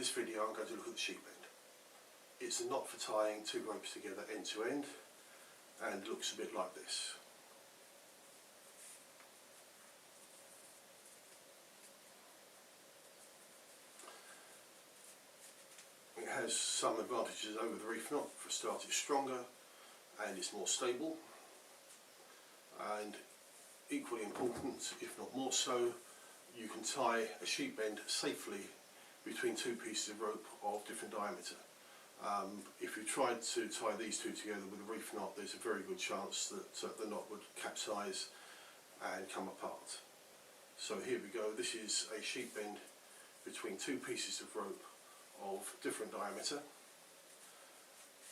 this video I'm going to look at the sheep bend. It's a knot for tying two ropes together end to end and looks a bit like this. It has some advantages over the reef knot. For a start, it's stronger and it's more stable, and equally important, if not more so, you can tie a sheep bend safely between two pieces of rope of different diameter. If you tried to tie these two together with a reef knot, there's a very good chance that the knot would capsize and come apart. So here we go. This is a sheep bend between two pieces of rope of different diameter.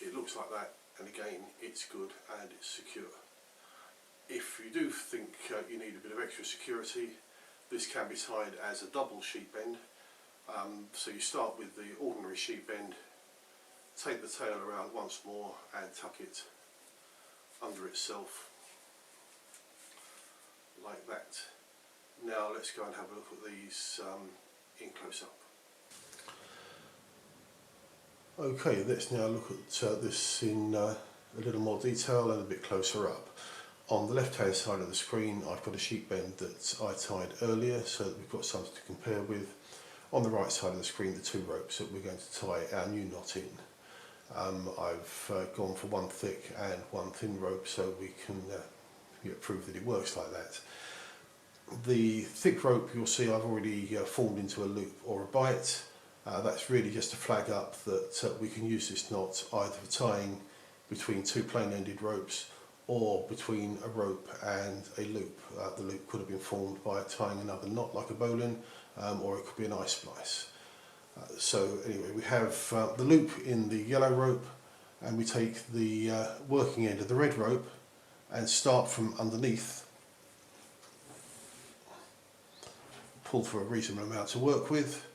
It looks like that, and again it's good and it's secure. If you do think you need a bit of extra security, this can be tied as a double sheep bend. So you start with the ordinary sheep bend, take the tail around once more and tuck it under itself like that. Now let's go and have a look at these in close up. Okay, let's now look at this in a little more detail and a bit closer up. On the left hand side of the screen I've got a sheep bend that I tied earlier, so that we've got something to compare with. On the right side of the screen, the two ropes that we're going to tie our new knot in. I've gone for one thick and one thin rope so we can prove that it works like that. The thick rope, you'll see I've already formed into a loop or a bight. That's really just to flag up that we can use this knot either for tying between two plain-ended ropes or between a rope and a loop. The loop could have been formed by tying another knot like a bowline, or it could be an eye splice. So anyway, we have the loop in the yellow rope, and we take the working end of the red rope and start from underneath, pull for a reasonable amount to work with,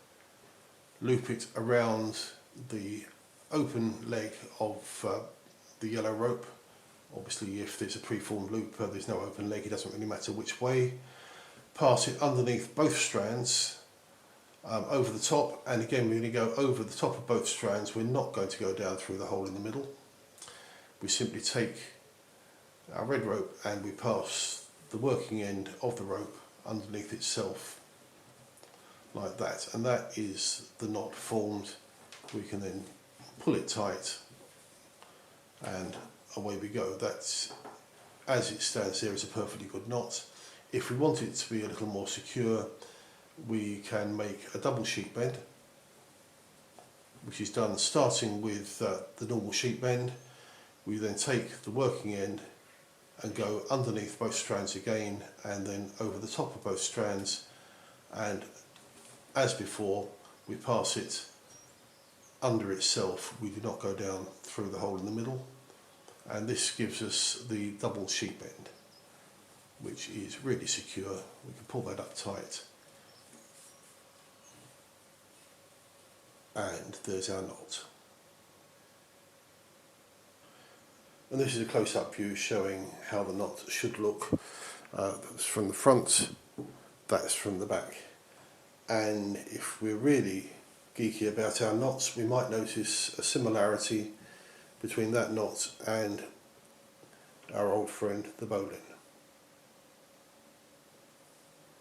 loop it around the open leg of the yellow rope. Obviously if there's a preformed loop, there's no open leg, it doesn't really matter which way. Pass it underneath both strands, over the top, and again we're going to go over the top of both strands. We're not going to go down through the hole in the middle. We simply take our red rope and we pass the working end of the rope underneath itself like that, and that is the knot formed. We can then pull it tight and away we go. That's, as it stands there, is a perfectly good knot. If we want it to be a little more secure, we can make a double sheep bend, which is done starting with the normal sheep bend. We then take the working end and go underneath both strands again, and then over the top of both strands, and as before we pass it under itself. We do not go down through the hole in the middle, and this gives us the double sheep bend, which is really secure. We can pull that up tight, and there's our knot. And this is a close-up view showing how the knot should look. That's from the front, that's from the back. And if we're really geeky about our knots, we might notice a similarity between that knot and our old friend the bowline.